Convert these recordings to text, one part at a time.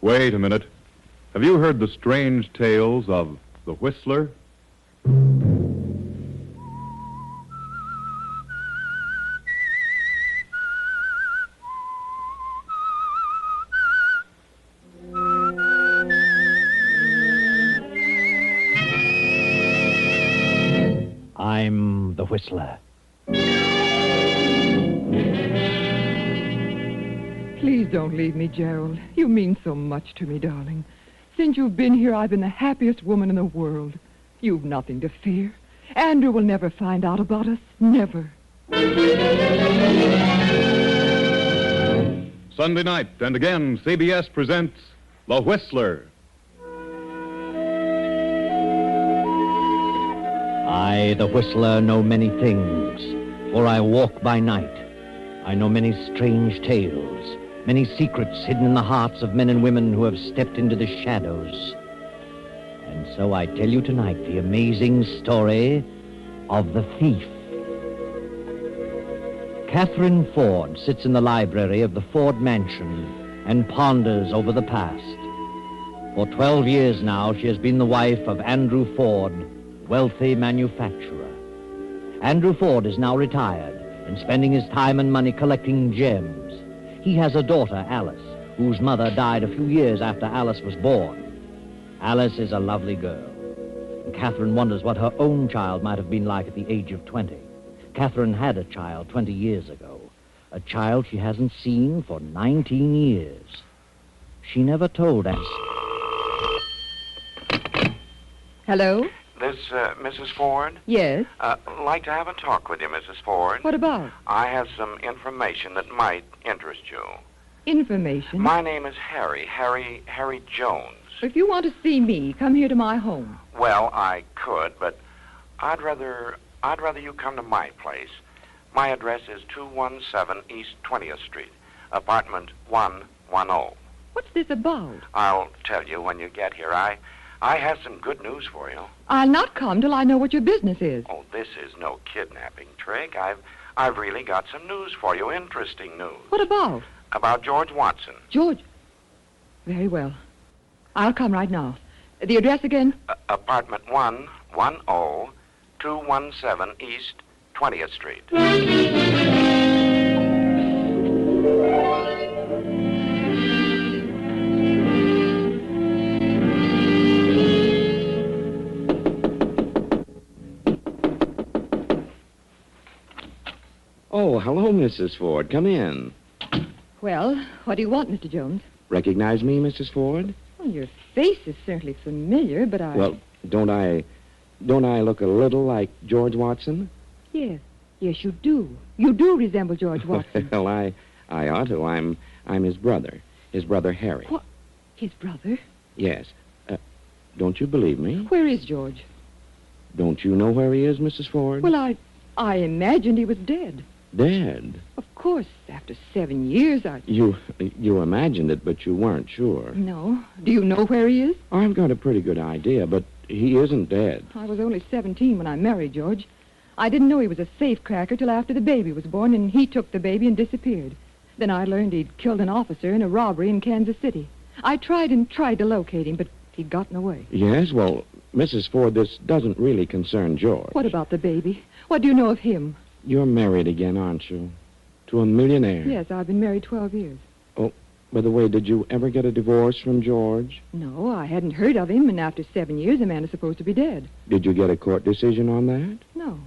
Wait a minute. Have you heard the strange tales of the Whistler? I'm the Whistler. Please don't leave me, Gerald. You mean so much to me, darling. Since you've been here, I've been the happiest woman in the world. You've nothing to fear. Andrew will never find out about us. Never. Sunday night, and again, CBS presents The Whistler. I, the Whistler, know many things, for I walk by night. I know many strange tales, many secrets hidden in the hearts of men and women who have stepped into the shadows. And so I tell you tonight the amazing story of the thief. Catherine Ford sits in the library of the Ford Mansion and ponders over the past. For 12 years now, she has been the wife of Andrew Ford, wealthy manufacturer. Andrew Ford is now retired and spending his time and money collecting gems. He has a daughter, Alice, whose mother died a few years after Alice was born. Alice is a lovely girl, and Catherine wonders what her own child might have been like at the age of 20. Catherine had a child 20 years ago, a child she hasn't seen for 19 years. She never told us. Hello? This, Mrs. Ford? Yes? Like to have a talk with you, Mrs. Ford. What about? I have some information that might interest you. Information? My name is Harry Jones. If you want to see me, come here to my home. Well, I could, but I'd rather you come to my place. My address is 217 East 20th Street, apartment 110. What's this about? I'll tell you when you get here. I have some good news for you. I'll not come till I know what your business is. Oh, this is no kidnapping trick. I've really got some news for you, interesting news. What about? About George Watson. George? Very well. I'll come right now. The address again? Apartment 110, 217 East 20th Street. Oh, hello, Mrs. Ford. Come in. Well, what do you want, Mr. Jones? Recognize me, Mrs. Ford? Well, your face is certainly familiar, but Well, don't I look a little like George Watson? Yes, you do. You do resemble George Watson. Well, I ought to. I'm his brother. His brother Harry. What? His brother? Yes. Don't you believe me? Where is George? Don't you know where he is, Mrs. Ford? Well, I imagined he was dead. Dead? Of course, after 7 years, You imagined it, but you weren't sure. No. Do you know where he is? I've got a pretty good idea, but he isn't dead. I was only 17 when I married George. I didn't know he was a safecracker till after the baby was born, and he took the baby and disappeared. Then I learned he'd killed an officer in a robbery in Kansas City. I tried to locate him, but he'd gotten away. Yes, well, Mrs. Ford, this doesn't really concern George. What about the baby? What do you know of him? You're married again, aren't you? To a millionaire? Yes, I've been married 12 years. Oh, by the way, did you ever get a divorce from George? No, I hadn't heard of him, and after 7 years, a man is supposed to be dead. Did you get a court decision on that? No.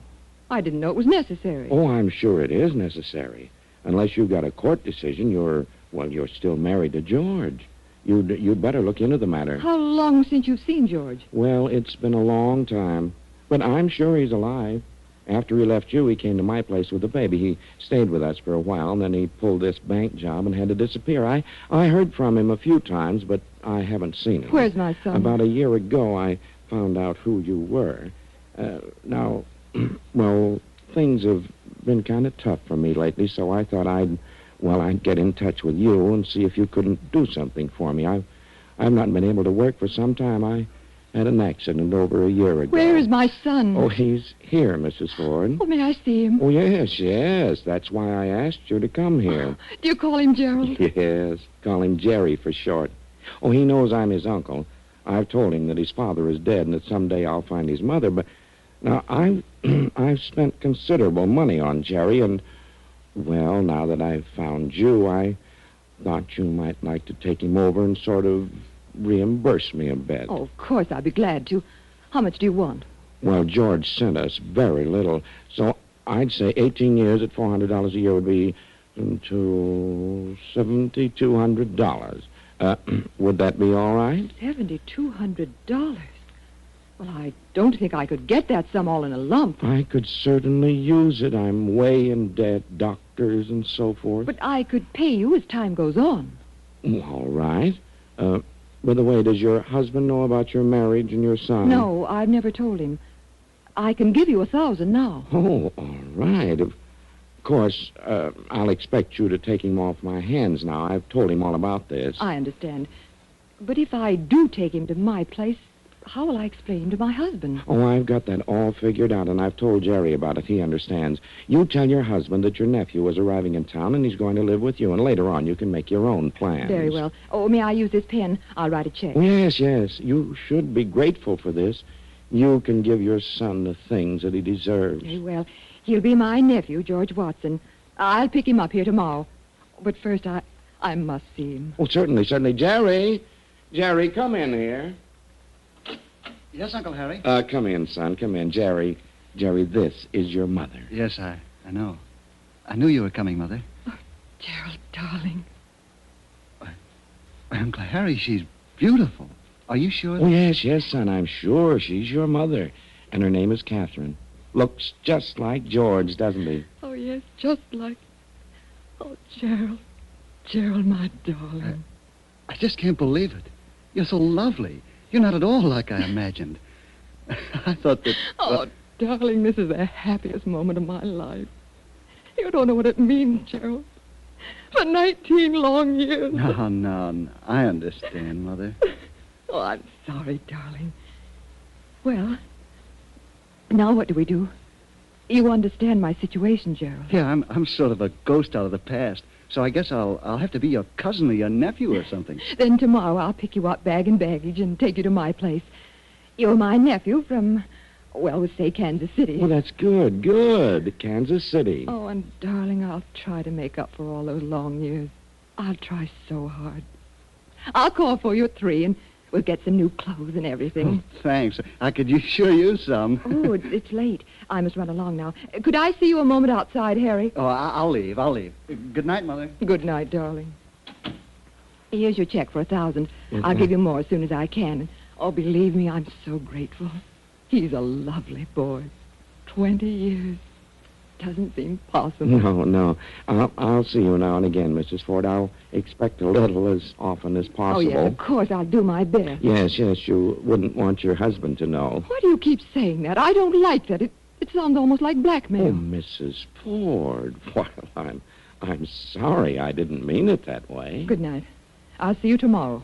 I didn't know it was necessary. Oh, I'm sure it is necessary. Unless you got a court decision, you're still married to George. You'd better look into the matter. How long since you've seen George? Well, it's been a long time. But I'm sure he's alive. After he left you, he came to my place with the baby. He stayed with us for a while, and then he pulled this bank job and had to disappear. I heard from him a few times, but I haven't seen him. Where's my son? About a year ago, I found out who you were. Now, well, things have been kind of tough for me lately, so I thought I'd get in touch with you and see if you couldn't do something for me. I've not been able to work for some time. I had an accident over a year ago. Where is my son? Oh, he's here, Mrs. Ford. Oh, may I see him? Oh, yes. That's why I asked you to come here. Do you call him Gerald? Yes, call him Jerry for short. Oh, he knows I'm his uncle. I've told him that his father is dead and that someday I'll find his mother, but now I've I've spent considerable money on Jerry, and, well, now that I've found you, I thought you might like to take him over and sort of reimburse me a bit. Oh, of course, I'd be glad to. How much do you want? Well, George sent us very little, so I'd say 18 years at $400 a year would be to $7,200. Would that be all right? $7,200? Well, I don't think I could get that sum all in a lump. I could certainly use it. I'm way in debt, doctors and so forth. But I could pay you as time goes on. All right. By the way, does your husband know about your marriage and your son? No, I've never told him. I can give you 1,000 now. Oh, all right. Of course, I'll expect you to take him off my hands now. I've told him all about this. I understand. But if I do take him to my place, how will I explain to my husband? Oh, I've got that all figured out, and I've told Jerry about it. He understands. You tell your husband that your nephew is arriving in town, and he's going to live with you, and later on you can make your own plans. Very well. Oh, may I use this pen? I'll write a check. Yes, yes. You should be grateful for this. You can give your son the things that he deserves. Very well. He'll be my nephew, George Watson. I'll pick him up here tomorrow. But first, I must see him. Oh, certainly, certainly. Jerry! Jerry, come in here. Yes, Uncle Harry? Come in, son. Come in. Jerry, this is your mother. Yes, I know. I knew you were coming, Mother. Gerald, darling. Uncle Harry, she's beautiful. Are you sure? Oh, yes, son. I'm sure she's your mother. And her name is Catherine. Looks just like George, doesn't he? Oh, yes, just like... Oh, Gerald. Gerald, my darling. I just can't believe it. You're so lovely. You're not at all like I imagined. I thought that... Oh, darling, this is the happiest moment of my life. You don't know what it means, Gerald. For 19 long years. No. I understand, Mother. Oh, I'm sorry, darling. Well, now what do we do? You understand my situation, Gerald. Yeah, I'm sort of a ghost out of the past. So I guess I'll have to be your cousin or your nephew or something. Then tomorrow I'll pick you up, bag and baggage, and take you to my place. You're my nephew from, well, we'll say Kansas City. Well, that's good. Kansas City. Oh, and darling, I'll try to make up for all those long years. I'll try so hard. I'll call for you at 3, and we'll get some new clothes and everything. Oh, thanks. I could sure use some. Oh, it's late. I must run along now. Could I see you a moment outside, Harry? Oh, I'll leave. Good night, Mother. Good night, darling. Here's your check for 1,000. Mhm. I'll give you more as soon as I can. Oh, believe me, I'm so grateful. He's a lovely boy. 20 years. Doesn't seem possible. No. I'll see you now and again, Mrs. Ford. I'll expect a little as often as Oh, possible. yes, of course. I'll do my best. Yes, you wouldn't want your husband to know. Why do you keep saying that? I don't like that. It sounds almost like Oh, blackmail. Mrs. Ford. Well, I'm sorry. I didn't mean it that way. Good night. I'll see you tomorrow.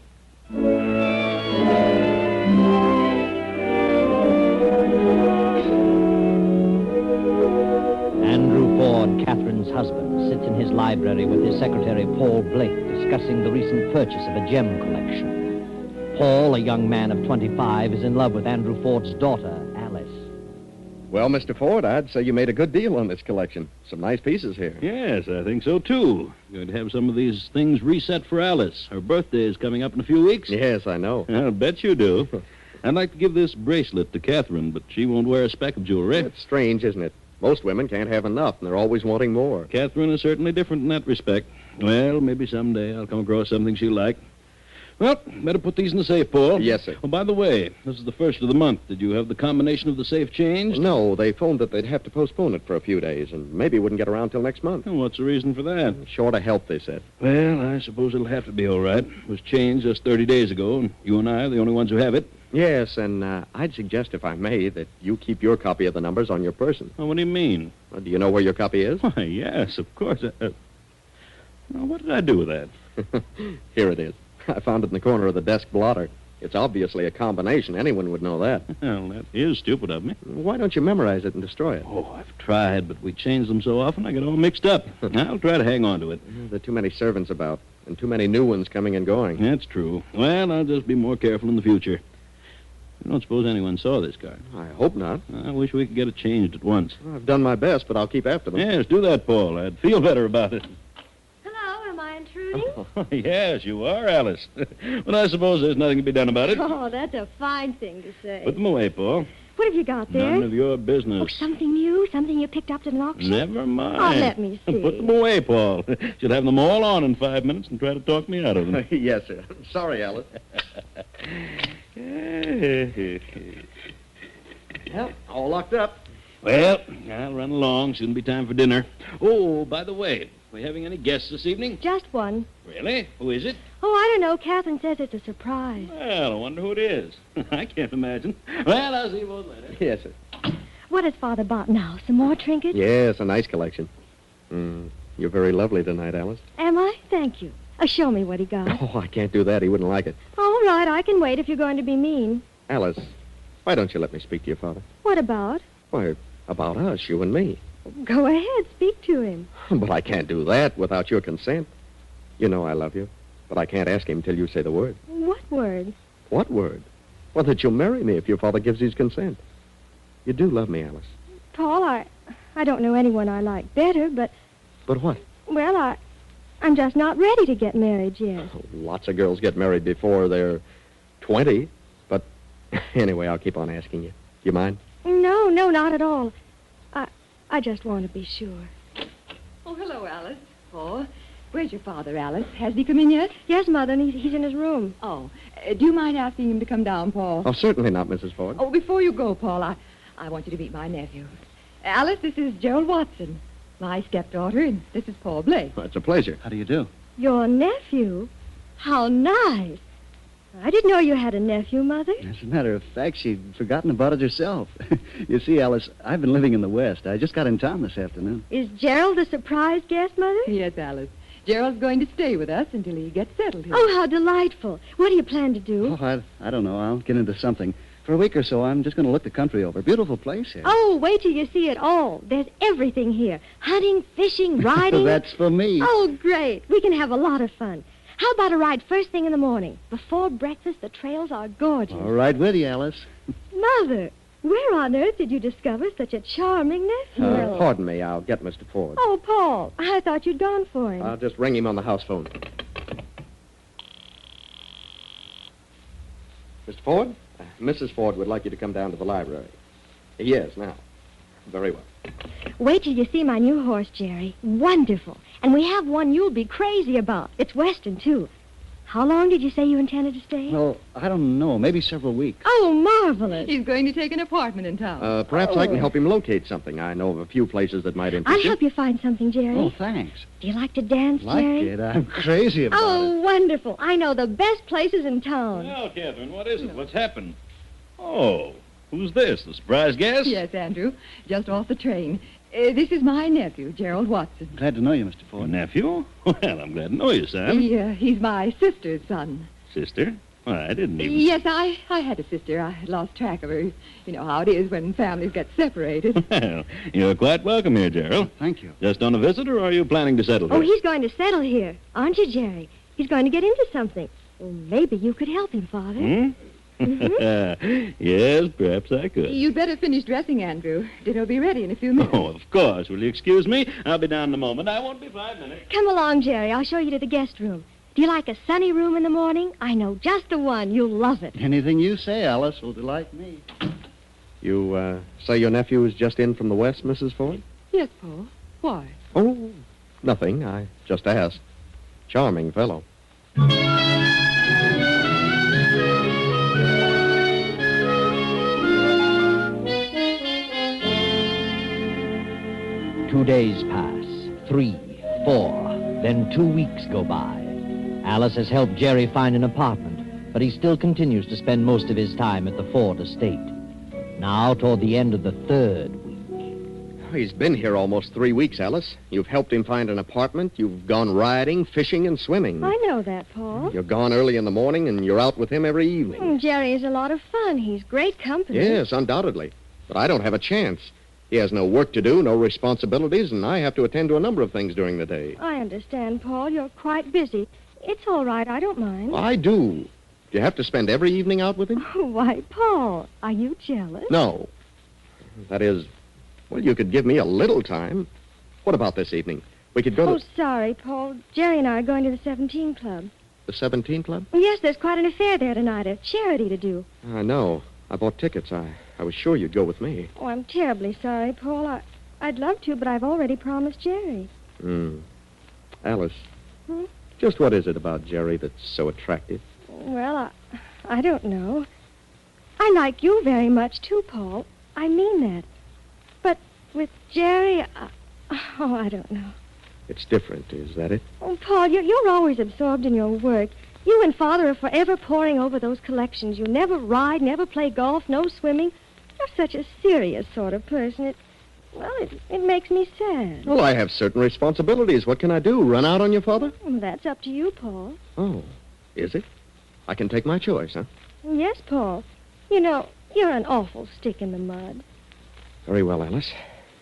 Andrew Ford, Catherine's husband, sits in his library with his secretary, Paul Blake, discussing the recent purchase of a gem collection. Paul, a young man of 25, is in love with Andrew Ford's daughter, Alice. Well, Mr. Ford, I'd say you made a good deal on this collection. Some nice pieces here. Yes, I think so, too. Going to have some of these things reset for Alice. Her birthday is coming up in a few weeks. Yes, I know. I'll bet you do. I'd like to give this bracelet to Catherine, but she won't wear a speck of jewelry. It's strange, isn't it? Most women can't have enough, and they're always wanting more. Catherine is certainly different in that respect. Well, maybe someday I'll come across something she'll like. Well, better put these in the safe, Paul. Yes, sir. Oh, by the way, this is the first of the month. Did you have the combination of the safe changed? No, they phoned that they'd have to postpone it for a few days, and maybe wouldn't get around till next month. Oh, what's the reason for that? Short of help, they said. Well, I suppose it'll have to be all right. It was changed just 30 days ago, and you and I are the only ones who have it. Yes, and I'd suggest, if I may, that you keep your copy of the numbers on your person. Oh, what do you mean? Well, do you know where your copy is? Why, yes, of course. Now, what did I do with that? Here it is. I found it in the corner of the desk blotter. It's obviously a combination. Anyone would know that. Well, that is stupid of me. Why don't you memorize it and destroy it? Oh, I've tried, but we change them so often I get all mixed up. I'll try to hang on to it. There are too many servants about. and too many new ones coming and going. That's true. Well, I'll just be more careful in the future. I don't suppose anyone saw this car. I hope not. I wish we could get it changed at once. Well, I've done my best, but I'll keep after them. Yes, do that, Paul. I'd feel better about it. Hello, am I intruding? Yes, you are, Alice. But I suppose there's nothing to be done about it. Oh, that's a fine thing to say. Put them away, Paul. What have you got there? None of your Oh, business. something new? Something you picked up at an auction? Never mind. Oh, let me see. Put them away, Paul. Should have them all on in 5 minutes and try to talk me out of them. Yes, sir. Sorry, Alice. Well, all locked up. Well, I'll run along. Soon be time for dinner. Oh, by the way, we having any guests this evening? Just one. Really? Who is it? Oh, I don't know. Catherine says it's a surprise. Well, I wonder who it is. I can't imagine. Well, I'll see you both later. Yes, sir. What has Father bought now? Some more trinkets? Yes, a nice collection. You're very lovely tonight, Alice. Am I? Thank you. Show me what he got. Oh, I can't do that. He wouldn't like it. All right, I can wait if you're going to be mean. Alice, why don't you let me speak to your father? What about? Why, about us, you and me. Go ahead, speak to him. But I can't do that without your consent. You know I love you, but I can't ask him till you say the word. What word? What word? Well, that you'll marry me if your father gives his consent. You do love me, Alice. Paul, I don't know anyone I like better, but, But what? well, I'm just not ready to get married yet. Oh, lots of girls get married before they're 20. But anyway, I'll keep on asking you. You mind? No, not at all. I just want to be sure. Oh, hello, Alice. Paul. Where's your father, Alice? Hasn't he come in yet? Yes, Mother, and he's in his room. Oh, do you mind asking him to come down, Paul? Oh, certainly not, Mrs. Ford. Oh, before you go, Paul, I want you to meet my nephew. Alice, this is Gerald Watson, my stepdaughter, and this is Paul Blake. Well, it's a pleasure. How do you do? Your nephew? How nice. I didn't know you had a nephew, Mother. As a matter of fact, she'd forgotten about it herself. You see, Alice, I've been living in the West. I just got in town this afternoon. Is Gerald a surprise guest, Mother? Yes, Alice. Gerald's going to stay with us until he gets settled here. Oh, how delightful. What do you plan to do? Oh, I don't know. I'll get into something. For a week or so, I'm just going to look the country over. Beautiful place here. Oh, wait till you see it all. There's everything here. Hunting, fishing, riding. That's for me. Oh, great. We can have a lot of fun. How about a ride first thing in the morning? Before breakfast, the trails are gorgeous. All right with you, Alice. Mother, where on earth did you discover such a charming nephew? Pardon me. I'll get Mr. Ford. Oh, Paul, I thought you'd gone for him. I'll just ring him on the house phone. Mr. Ford? Mrs. Ford would like you to come down to the library. Yes, now. Very well. Wait till you see my new horse, Jerry. Wonderful. And we have one you'll be crazy about. It's Western, too. How long did you say you intended to stay? Well, I don't know. Maybe several weeks. Oh, marvelous. He's going to take an apartment in town. Perhaps I can help him locate something. I know of a few places that might interest I'll you. help you find something, Jerry. Oh, thanks. Do you like to dance, Like Jerry? it? I'm crazy about Oh, it. wonderful. I know the best places in town. Well, Catherine, what is it? What's happened? Oh, who's this? The surprise guest? Yes, Andrew. Just off the train. This is my nephew, Gerald Watson. Glad to know you, Mr. Your Ford. nephew? Well, I'm glad to know you, Sam. He's my sister's son. Sister? Well, I didn't even... Yes, I had a sister. I lost track of her. You know how it is when families get separated. Well, you're quite welcome here, Gerald. Thank you. Just on a visit, or are you planning to settle Oh, here? he's going to settle here. Aren't you, Jerry? He's going to get into something. Well, maybe you could help him, Father. Hmm? Yes, perhaps I could. You'd better finish dressing, Andrew. Dinner will be ready in a few minutes. Oh, of course. Will you excuse me? I'll be down in a moment. I won't be 5 minutes. Come along, Jerry. I'll show you to the guest room. Do you like a sunny room in the morning? I know just the one. You'll love it. Anything you say, Alice, will delight me. You, say your nephew is just in from the West, Mrs. Ford? Yes, Paul. Why? Oh, nothing. I just asked. Charming fellow. 2 days pass, 3, 4, then 2 weeks go by. Alice has helped Jerry find an apartment, but he still continues to spend most of his time at the Ford estate. Now, toward the end of the 3rd week. He's been here almost 3 weeks, Alice. You've helped him find an apartment. You've gone riding, fishing, and swimming. I know that, Paul. You're gone early in the morning, and you're out with him every evening. Jerry is a lot of fun. He's great company. Yes, undoubtedly. But I don't have a chance. He has no work to do, no responsibilities, and I have to attend to a number of things during the day. I understand, Paul. You're quite busy. It's all right. I don't mind. I do. Do you have to spend every evening out with him? Why, Paul, are you jealous? No. That is, well, you could give me a little time. What about this evening? We could go Oh, to sorry, Paul. Jerry and I are going to the 17 Club. the 17 Club? Yes, there's quite an affair there tonight, a charity to do. I know. I bought tickets. I was sure you'd go with me. Oh, I'm terribly sorry, Paul. I'd love to, but I've already promised Jerry. Alice. Hmm? Just what is it about Jerry that's so attractive? Well, I don't know. I like you very much, too, Paul. I mean that. But with Jerry, I don't know. It's different, is that it? Oh, Paul, you're always absorbed in your work. You and Father are forever poring over those collections. You never ride, never play golf, no swimming. You're such a serious sort of person. It makes me sad. Well, I have certain responsibilities. What can I do? Run out on your father? Well, that's up to you, Paul. Oh, is it? I can take my choice, huh? Yes, Paul. You know, you're an awful stick in the mud. Very well, Alice.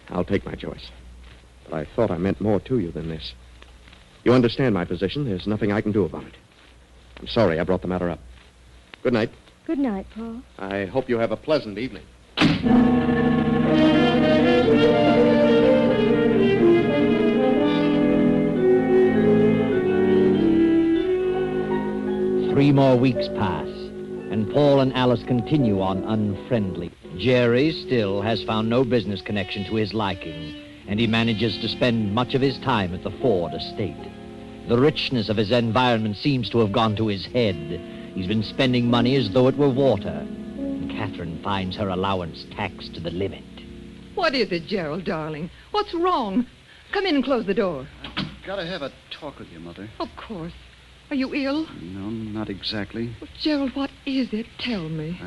I'll take my choice. But I thought I meant more to you than this. You understand my position. There's nothing I can do about it. I'm sorry I brought the matter up. Good night. Good night, Paul. I hope you have a pleasant evening. 3 more weeks pass, and Paul and Alice continue on unfriendly. Jerry still has found no business connection to his liking, and he manages to spend much of his time at the Ford estate. The richness of his environment seems to have gone to his head. He's been spending money as though it were water. And Catherine finds her allowance taxed to the limit. What is it, Gerald, darling? What's wrong? Come in and close the door. I've got to have a talk with you, Mother. Of course. Are you ill? No, not exactly. Oh, Gerald, what is it? Tell me.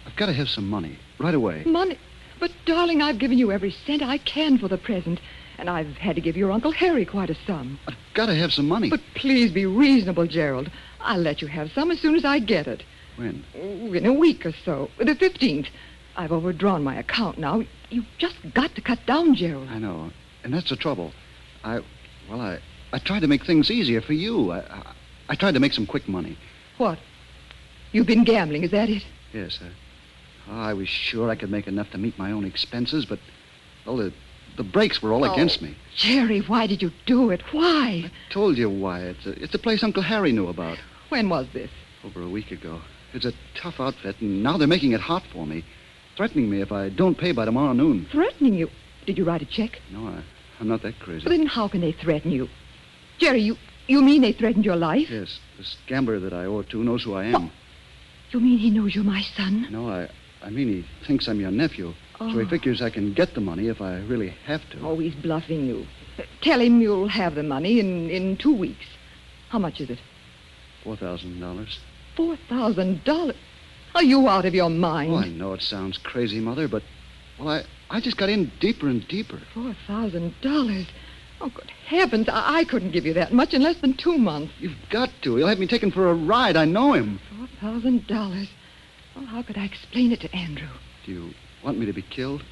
I've got to have some money, right away. Money? But, darling, I've given you every cent I can for the present, and I've had to give your Uncle Harry quite a sum. I've got to have some money. But please be reasonable, Gerald. I'll let you have some as soon as I get it. When? Oh, in a week or so. The 15th. I've overdrawn my account now. You've just got to cut down, Gerald. I know, and that's the trouble. I tried to make things easier for you. I tried to make some quick money. What? You've been gambling, is that it? Yes, I was sure I could make enough to meet my own expenses, but, well, the breaks were all against me. Jerry, why did you do it? Why? I told you why. It's a place Uncle Harry knew about. When was this? Over a week ago. It's a tough outfit, and now they're making it hot for me, threatening me if I don't pay by tomorrow noon. Threatening you? Did you write a check? No, I'm not that crazy. Well, then how can they threaten you? Jerry, you mean they threatened your life? Yes, this gambler that I owe it to knows who I am. What? You mean he knows you're my son? No, I mean he thinks I'm your nephew. Oh. So he figures I can get the money if I really have to. Oh, he's bluffing you. Tell him you'll have the money in 2 weeks. How much is it? $4,000. $4,000? Are you out of your mind? Oh, I know it sounds crazy, Mother, but, well, I just got in deeper and deeper. $4,000? Oh, good heavens, I couldn't give you that much in less than 2 months. You've got to. He'll have me taken for a ride. I know him. $4,000. Well, how could I explain it to Andrew? Do you want me to be killed?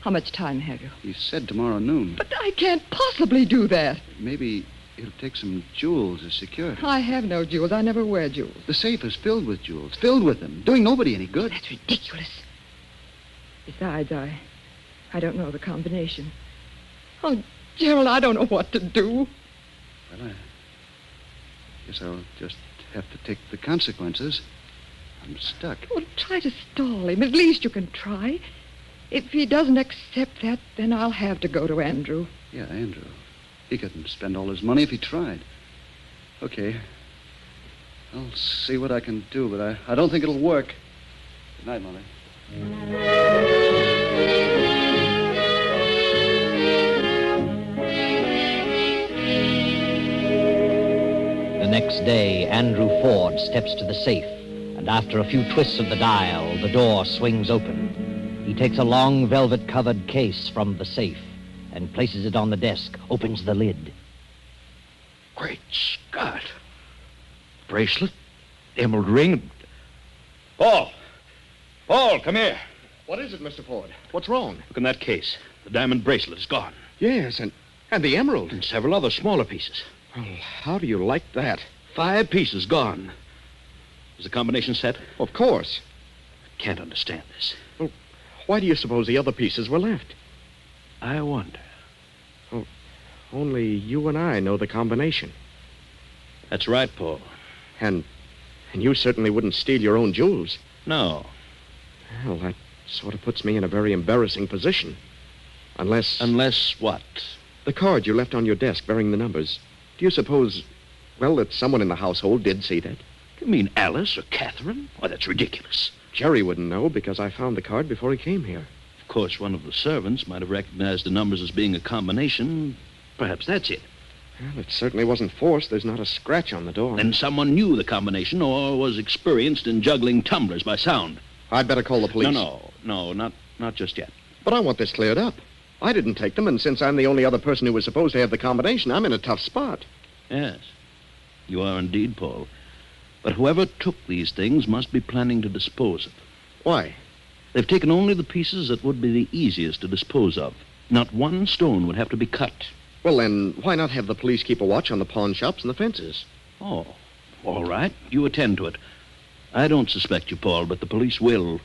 How much time have you? He said tomorrow noon. But I can't possibly do that. Maybe he'll take some jewels as security. I have no jewels. I never wear jewels. The safe is filled with jewels. Filled with them. Doing nobody any good. That's ridiculous. Besides, I don't know the combination. Oh, Gerald, I don't know what to do. Well, I guess I'll just have to take the consequences. I'm stuck. Well, try to stall him. At least you can try. If he doesn't accept that, then I'll have to go to Andrew. Yeah, Andrew. He couldn't spend all his money if he tried. Okay. I'll see what I can do, but I don't think it'll work. Good night, Mother. The next day, Andrew Ford steps to the safe, and after a few twists of the dial, the door swings open. He takes a long velvet-covered case from the safe and places it on the desk, opens the lid. Great Scott. Bracelet, emerald ring. Paul! Paul, come here. What is it, Mr. Ford? What's wrong? Look in that case. The diamond bracelet is gone. Yes, and the emerald. And several other smaller pieces. Well, how do you like that? 5 pieces gone. Is the combination set? Of course. Can't understand this. Why do you suppose the other pieces were left? I wonder. Only you and I know the combination. That's right, Paul. And you certainly wouldn't steal your own jewels. No. Well, that sort of puts me in a very embarrassing position. Unless... Unless what? The card you left on your desk bearing the numbers. Do you suppose, well, that someone in the household did see that? You mean Alice or Catherine? Why, that's ridiculous. Jerry wouldn't know because I found the card before he came here. Of course, one of the servants might have recognized the numbers as being a combination. Perhaps that's it. Well, it certainly wasn't forced. There's not a scratch on the door. Then someone knew the combination or was experienced in juggling tumblers by sound. I'd better call the police. No, not just yet. But I want this cleared up. I didn't take them, and since I'm the only other person who was supposed to have the combination, I'm in a tough spot. Yes, you are indeed, Paul. But whoever took these things must be planning to dispose of them. Why? They've taken only the pieces that would be the easiest to dispose of. Not one stone would have to be cut. Well, then, why not have the police keep a watch on the pawn shops and the fences? Oh, all right. You attend to it. I don't suspect you, Paul, but the police will.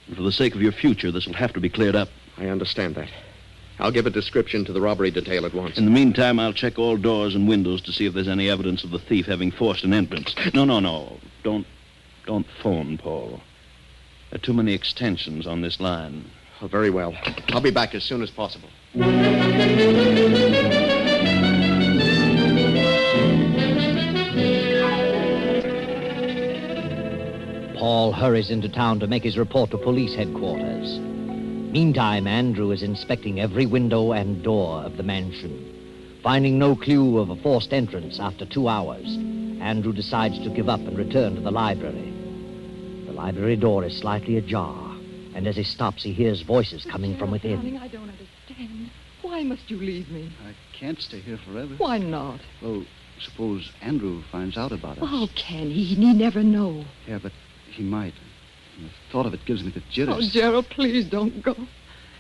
And for the sake of your future, this will have to be cleared up. I understand that. I'll give a description to the robbery detail at once. In the meantime, I'll check all doors and windows to see if there's any evidence of the thief having forced an entrance. No. Don't phone, Paul. There are too many extensions on this line. Oh, very well. I'll be back as soon as possible. Paul hurries into town to make his report to police headquarters. Meantime, Andrew is inspecting every window and door of the mansion. Finding no clue of a forced entrance after 2 hours, Andrew decides to give up and return to the library. The library door is slightly ajar, and as he stops, he hears voices coming from within. Darling, I don't understand. Why must you leave me? I can't stay here forever. Why not? Well, suppose Andrew finds out about us. Oh, can he? He never know. Yeah, but he might. And the thought of it gives me the jitters. Oh, Gerald, please don't go.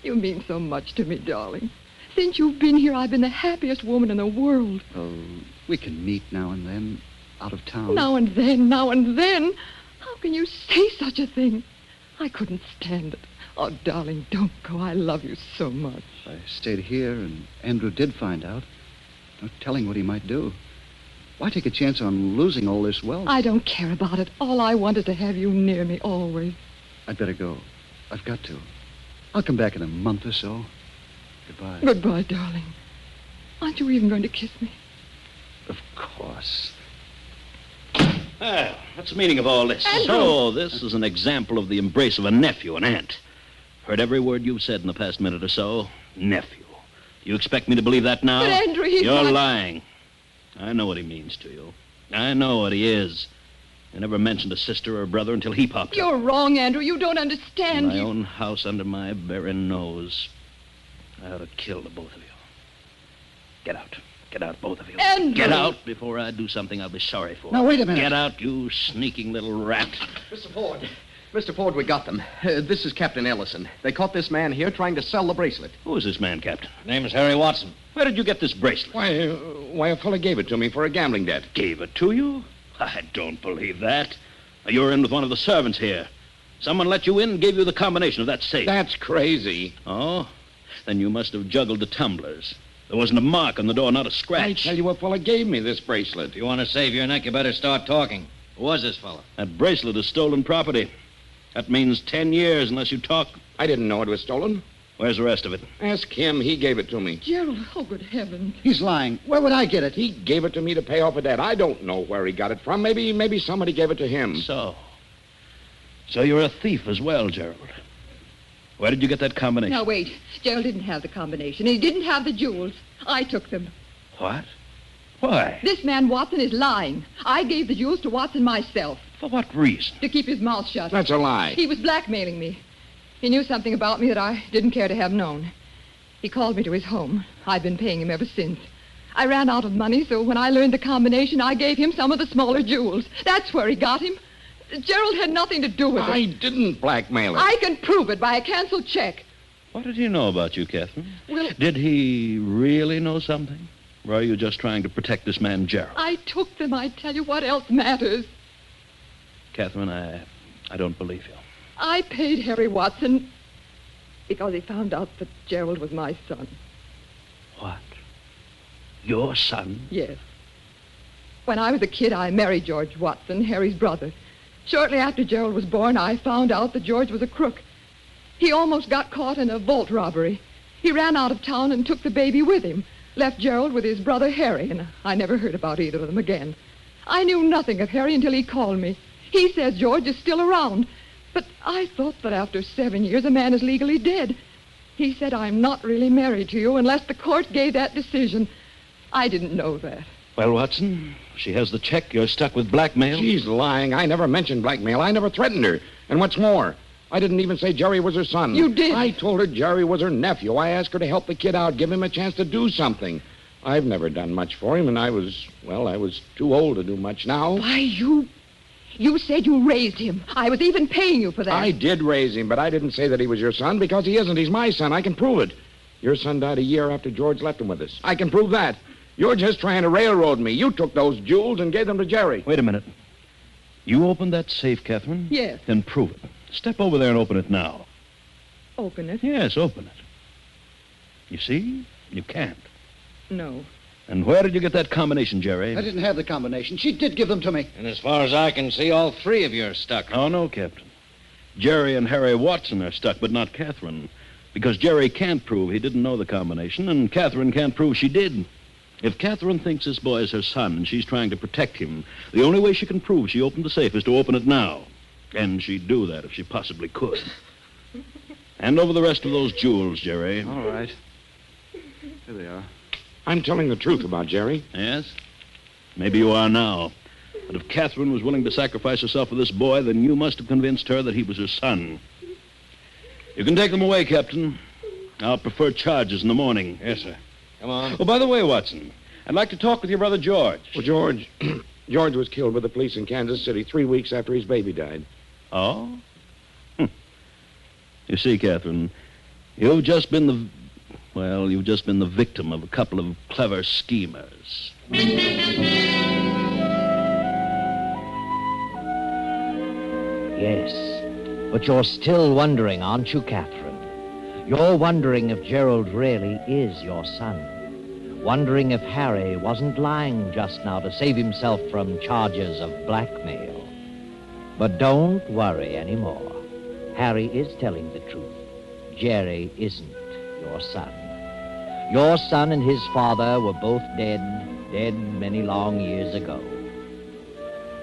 You mean so much to me, darling. Since you've been here, I've been the happiest woman in the world. Oh, we can meet now and then, out of town. Now and then. How can you say such a thing? I couldn't stand it. Oh, darling, don't go. I love you so much. If I stayed here and Andrew did find out, no telling what he might do. Why take a chance on losing all this wealth? I don't care about it. All I want is to have you near me always. I'd better go. I've got to. I'll come back in a month or so. Goodbye. Goodbye, darling. Aren't you even going to kiss me? Of course. Well, what's the meaning of all this? Andrew! So, this is an example of the embrace of a nephew and aunt. Heard every word you've said in the past minute or so. Nephew. Do you expect me to believe that now? But, Andrew, he's You're not... lying. I know what he means to you. I know what he is. I never mentioned a sister or a brother until he popped up. You're wrong, Andrew. You don't understand. In my own house under my very nose. I ought to kill the both of you. Get out. Get out, both of you. Andrew! Get out before I do something I'll be sorry for. Now, wait a minute. Get out, you sneaking little rat. Mr. Ford, we got them. This is Captain Ellison. They caught this man here trying to sell the bracelet. Who is this man, Captain? Name is Harry Watson. Where did you get this bracelet? Why, a fella gave it to me for a gambling debt. Gave it to you? I don't believe that. You were in with one of the servants here. Someone let you in and gave you the combination of that safe. That's crazy. Oh? Then you must have juggled the tumblers. There wasn't a mark on the door, not a I scratch. tell you, a fella gave me this bracelet. If you want to save your neck, you better start talking. Who was this fella? That bracelet is stolen property. That means 10 years unless you talk. I didn't know it was stolen. Where's the rest of it? Ask him. He gave it to me. Gerald, oh, good heavens. He's lying. Where would I get it? He gave it to me to pay off a debt. I don't know where he got it from. Maybe somebody gave it to him. So you're a thief as well, Gerald. Where did you get that combination? Now, wait. Gerald didn't have the combination. He didn't have the jewels. I took them. What? Why? This man, Watson, is lying. I gave the jewels to Watson myself For what reason? to keep his mouth shut. That's a lie. He was blackmailing me. He knew something about me that I didn't care to have known. He called me to his home. I've been paying him ever since. I ran out of money, so when I learned the combination, I gave him some of the smaller jewels. That's where he got him. Gerald had nothing to do with it. I didn't blackmail it. I can prove it by a canceled check. What did he know about you, Catherine? Well, Did he really know something? Or are you just trying to protect this man, Gerald? I took them. I tell you, what else matters? Catherine, I don't believe you. I paid Harry Watson because he found out that Gerald was my son. What? Your son? Yes. When I was a kid, I married George Watson, Harry's brother. Shortly after Gerald was born, I found out that George was a crook. He almost got caught in a vault robbery. He ran out of town and took the baby with him, left Gerald with his brother Harry, and I never heard about either of them again. I knew nothing of Harry until he called me. He says George is still around, but I thought that after 7 years, a man is legally dead. He said, I'm not really married to you unless the court gave that decision. I didn't know that. Well, Watson, she has the check. You're stuck with blackmail. She's lying. I never mentioned blackmail. I never threatened her. And what's more, I didn't even say Jerry was her son. You did. I told her Jerry was her nephew. I asked her to help the kid out, give him a chance to do something. I've never done much for him, and I was too old to do much now. Why, you said you raised him. I was even paying you for that. I did raise him, but I didn't say that he was your son because he isn't. He's my son. I can prove it. Your son died a year after George left him with us. I can prove that. You're just trying to railroad me. You took those jewels and gave them to Jerry. Wait a minute. You opened that safe, Catherine? Yes. Then prove it. Step over there and open it now. Open it? Yes, open it. You see? You can't. No. And where did you get that combination, Jerry? I didn't have the combination. She did give them to me. And as far as I can see, all three of you are stuck. Oh, no, Captain. Jerry and Harry Watson are stuck, but not Catherine. Because Jerry can't prove he didn't know the combination, and Catherine can't prove she did. If Catherine thinks this boy is her son and she's trying to protect him, the only way she can prove she opened the safe is to open it now. And she'd do that if she possibly could. Hand over the rest of those jewels, Jerry. All right. Here they are. I'm telling the truth about Jerry. Yes? Maybe you are now. But if Catherine was willing to sacrifice herself for this boy, then you must have convinced her that he was her son. You can take them away, Captain. I'll prefer charges in the morning. Yes, sir. Come on. Oh, by the way, Watson, I'd like to talk with your brother George. Well, George was killed by the police in Kansas City 3 weeks after his baby died. Oh? You see, Catherine, you've just been the victim of a couple of clever schemers. Yes, but you're still wondering, aren't you, Catherine? You're wondering if Gerald really is your son. Wondering if Harry wasn't lying just now to save himself from charges of blackmail. But don't worry anymore. Harry is telling the truth. Jerry isn't your son. Your son and his father were both dead many long years ago.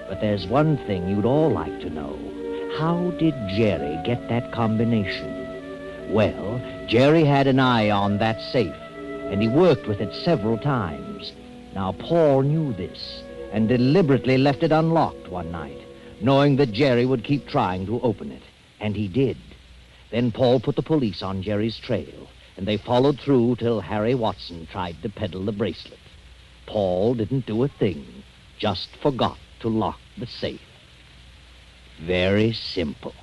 But there's one thing you'd all like to know. How did Jerry get that combination? Well, Jerry had an eye on that safe, and he worked with it several times. Now, Paul knew this and deliberately left it unlocked one night, knowing that Jerry would keep trying to open it. And he did. Then Paul put the police on Jerry's trail, and they followed through till Harry Watson tried to peddle the bracelet. Paul didn't do a thing, just forgot to lock the safe. Very simple.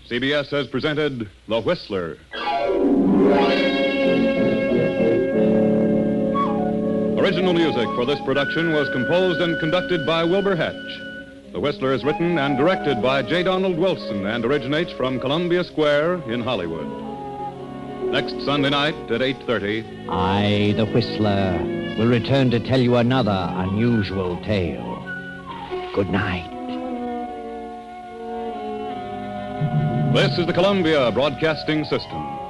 CBS has presented The Whistler. Original music for this production was composed and conducted by Wilbur Hatch. The Whistler is written and directed by J. Donald Wilson and originates from Columbia Square in Hollywood. Next Sunday night at 8:30. I, the Whistler, will return to tell you another unusual tale. Good night. This is the Columbia Broadcasting System.